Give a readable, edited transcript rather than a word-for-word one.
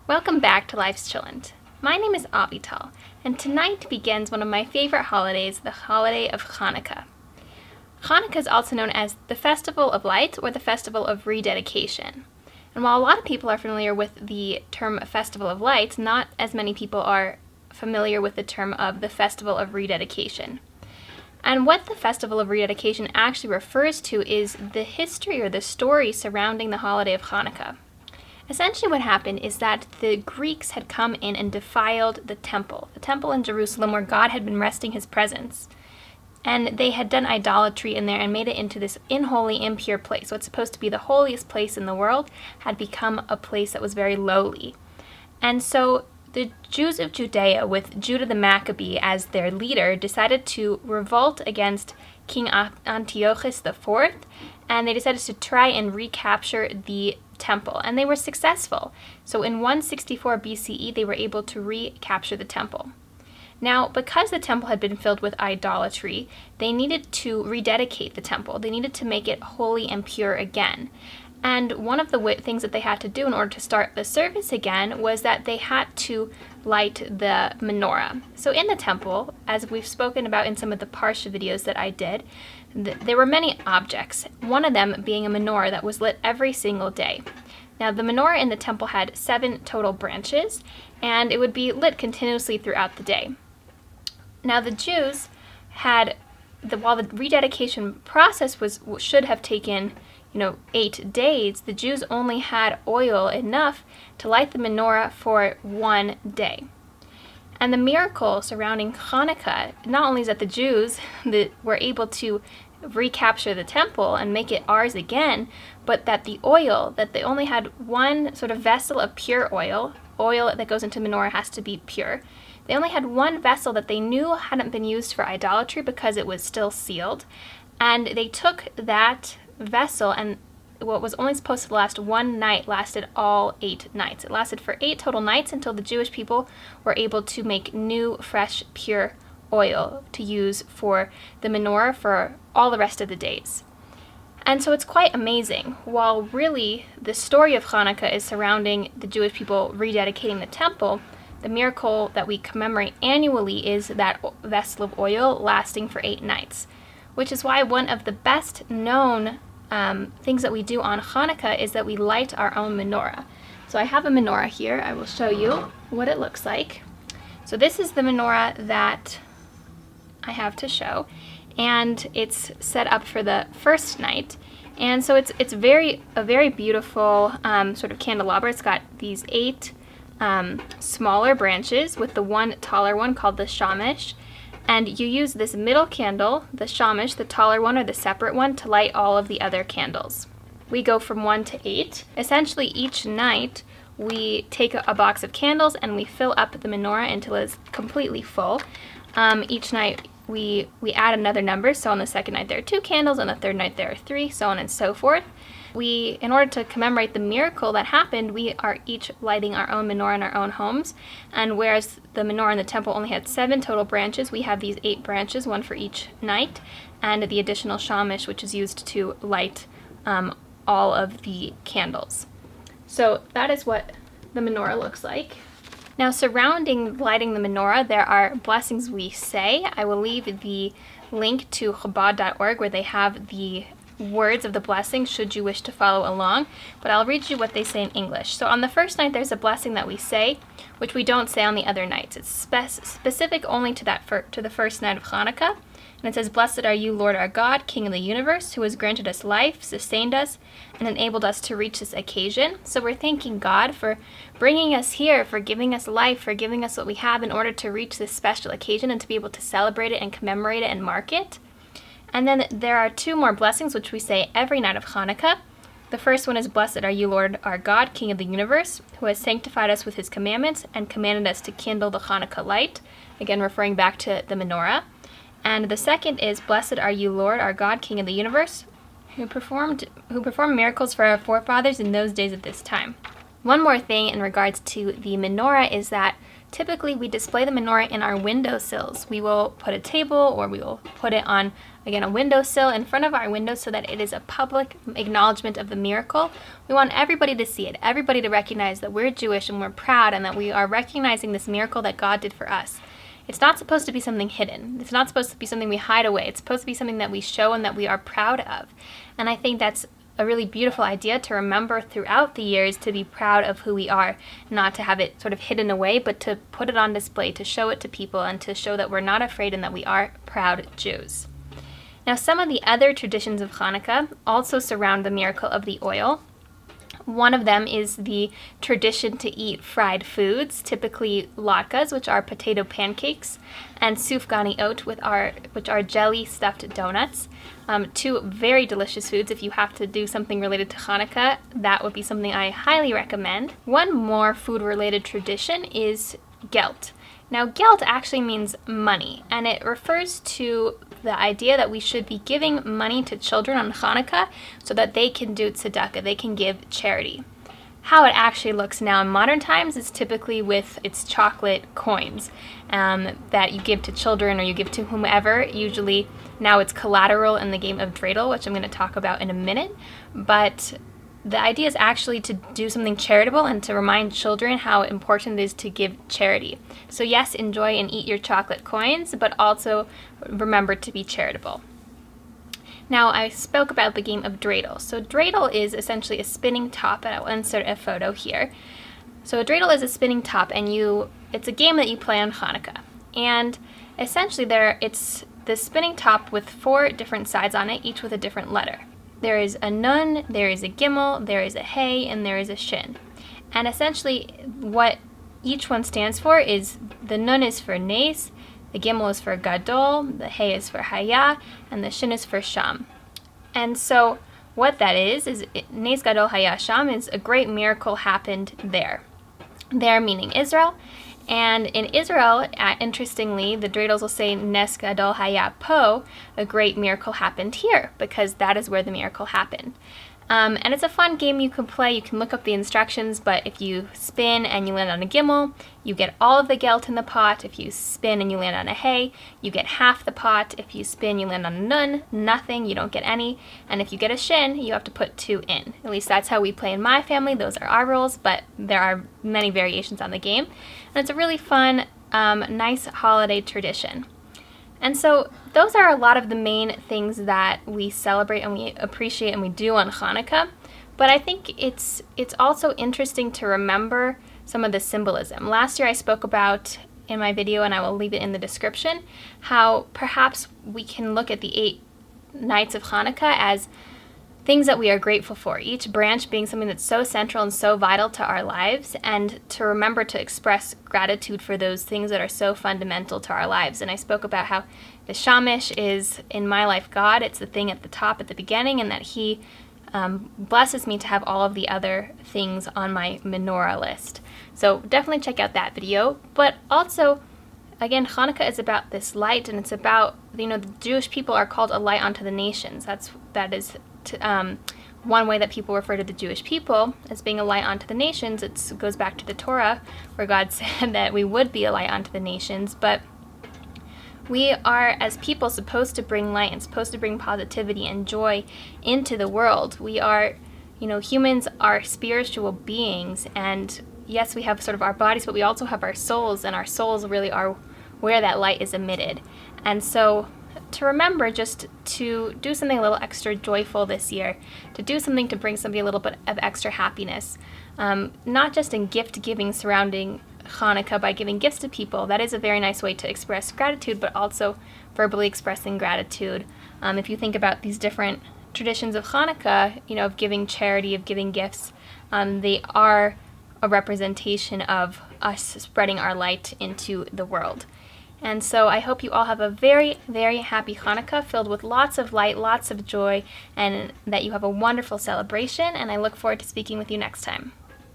Welcome back to Life's Cholent. My name is Avital, and tonight begins one of my favorite holidays, the holiday of Chanukah. Chanukah is also known as the Festival of Lights or the Festival of Rededication. And while a lot of people are familiar with the term Festival of Lights, not as many people are familiar with the term of the Festival of Rededication. And what the Festival of Rededication actually refers to is the history or the story surrounding the holiday of Chanukah. Essentially what happened is that the Greeks had come in and defiled the temple in Jerusalem where God had been resting his presence. And they had done idolatry in there and made it into this unholy, impure place. What's supposed to be the holiest place in the world had become a place that was very lowly. And so the Jews of Judea, with Judah the Maccabee as their leader, decided to revolt against King Antiochus IV, and they decided to try and recapture the temple, and they were successful. So in 164 BCE, they were able to recapture the temple. Now, because the temple had been filled with idolatry, they needed to rededicate the temple. They needed to make it holy and pure again. And one of the things that they had to do in order to start the service again was that they had to light the menorah. So in the temple, as we've spoken about in some of the Parsha videos that I did, there were many objects, one of them being a menorah that was lit every single day. Now, the menorah in the temple had 7 total branches, and it would be lit continuously throughout the day. Now, the Jews had, while the rededication process should have taken 8 days, the Jews only had oil enough to light the menorah for 1 day. And the miracle surrounding Chanukah, not only is that the Jews that were able to recapture the temple and make it ours again, but that the oil, that they only had one sort of vessel of pure oil that goes into menorah has to be pure. They only had one vessel that they knew hadn't been used for idolatry because it was still sealed. And they took that vessel, and what was only supposed to last 1 night lasted all 8 nights. It lasted for 8 total nights until the Jewish people were able to make new, fresh, pure oil to use for the menorah for all the rest of the days. And so it's quite amazing. While really the story of Chanukah is surrounding the Jewish people rededicating the temple, the miracle that we commemorate annually is that vessel of oil lasting for 8 nights, which is why one of the best known things that we do on Chanukah is that we light our own menorah. So I have a menorah here. I will show you what it looks like. So this is the menorah that I have to show, and it's set up for the first night. And so it's a very beautiful sort of candelabra. It's got these 8 smaller branches with the one taller one called the shamish. And you use this middle candle, the shamish, the taller one or the separate one, to light all of the other candles. We go from 1 to 8. Essentially, each night we take a box of candles and we fill up the menorah until it's completely full. Each night we add another number. So on the second night there are 2 candles, on the third night there are 3, so on and so forth. In order to commemorate the miracle that happened, we are each lighting our own menorah in our own homes. And whereas the menorah in the temple only had 7 total branches, we have these 8 branches, one for each night, and the additional shamish, which is used to light all of the candles. So that is what the menorah looks like. Now, surrounding lighting the menorah, there are blessings we say. I will leave the link to Chabad.org where they have the words of the blessing should you wish to follow along, but I'll read you what they say in English. So on the first night there's a blessing that we say, which we don't say on the other nights. It's specific only to the first night of Chanukah, and it says, "Blessed are you, Lord our God, King of the universe, who has granted us life, sustained us, and enabled us to reach this occasion." So we're thanking God for bringing us here, for giving us life, for giving us what we have in order to reach this special occasion and to be able to celebrate it and commemorate it and mark it. And then there are 2 more blessings which we say every night of Chanukah. The first one is, "Blessed are you, Lord our God, King of the universe, who has sanctified us with his commandments and commanded us to kindle the Chanukah light," again referring back to the menorah. And the second is, "Blessed are you, Lord our God, King of the universe, who performed miracles for our forefathers in those days at this time." One more thing in regards to the menorah is that typically we display the menorah in our windowsills. We will put a table or we will put it on, again, a windowsill in front of our window so that it is a public acknowledgement of the miracle. We want everybody to see it, everybody to recognize that we're Jewish and we're proud and that we are recognizing this miracle that God did for us. It's not supposed to be something hidden. It's not supposed to be something we hide away. It's supposed to be something that we show and that we are proud of. And I think that's a really beautiful idea to remember throughout the years, to be proud of who we are, not to have it sort of hidden away, but to put it on display, to show it to people and to show that we're not afraid and that we are proud Jews. Now, some of the other traditions of Chanukah also surround the miracle of the oil. One of them is the tradition to eat fried foods, typically latkes, which are potato pancakes, and sufgani oat, which are jelly stuffed donuts. Two very delicious foods. If you have to do something related to Chanukah, that would be something I highly recommend. One more food-related tradition is Gelt. Now, Gelt actually means money, and it refers to the idea that we should be giving money to children on Chanukah so that they can do tzedakah, they can give charity. How it actually looks now in modern times is typically with its chocolate coins that you give to children or you give to whomever. Usually now it's collateral in the game of Dreidel, which I'm going to talk about in a minute, but the idea is actually to do something charitable and to remind children how important it is to give charity. So yes, enjoy and eat your chocolate coins, but also remember to be charitable. Now, I spoke about the game of Dreidel. So Dreidel is essentially a spinning top, and I'll insert a photo here. So a Dreidel is a spinning top, and it's a game that you play on Chanukah. And essentially it's the spinning top with 4 different sides on it, each with a different letter. There is a nun, there is a gimel, there is a hey, and there is a shin. And essentially what each one stands for is the nun is for nes, the gimel is for gadol, the hey is for haya, and the shin is for sham. And so what that is nes, gadol, haya, sham is a great miracle happened there. There meaning Israel. And in Israel, interestingly, the dreidels will say nes gadol haya po, a great miracle happened here, because that is where the miracle happened. And it's a fun game you can play. You can look up the instructions, but if you spin and you land on a gimel, you get all of the gelt in the pot. If you spin and you land on a hey, you get half the pot. If you spin, you land on a nun, nothing, you don't get any. And if you get a shin, you have to put 2 in. At least that's how we play in my family. Those are our rules, but there are many variations on the game. And it's a really fun, nice holiday tradition. And so those are a lot of the main things that we celebrate and we appreciate and we do on Chanukah. But I think it's also interesting to remember some of the symbolism. Last year I spoke about in my video, and I will leave it in the description, how perhaps we can look at the 8 nights of Chanukah as things that we are grateful for, each branch being something that's so central and so vital to our lives, and to remember to express gratitude for those things that are so fundamental to our lives. And I spoke about how the shamish is, in my life, God. It's the thing at the top at the beginning, and that He blesses me to have all of the other things on my menorah list. So definitely check out that video. But also, again, Chanukah is about this light, and it's about, the Jewish people are called a light unto the nations. That is one way that people refer to the Jewish people as being a light unto the nations. It goes back to the Torah, where God said that we would be a light unto the nations, but we are, as people, supposed to bring light and supposed to bring positivity and joy into the world. We are, humans are spiritual beings, and yes, we have sort of our bodies, but we also have our souls, and our souls really are where that light is emitted. And so to remember just to do something a little extra joyful this year, to do something to bring somebody a little bit of extra happiness, not just in gift giving surrounding Chanukah by giving gifts to people. That is a very nice way to express gratitude, but also verbally expressing gratitude. If you think about these different traditions of Chanukah, of giving charity, of giving gifts, they are a representation of us spreading our light into the world. And so I hope you all have a very, very happy Chanukah filled with lots of light, lots of joy, and that you have a wonderful celebration, and I look forward to speaking with you next time.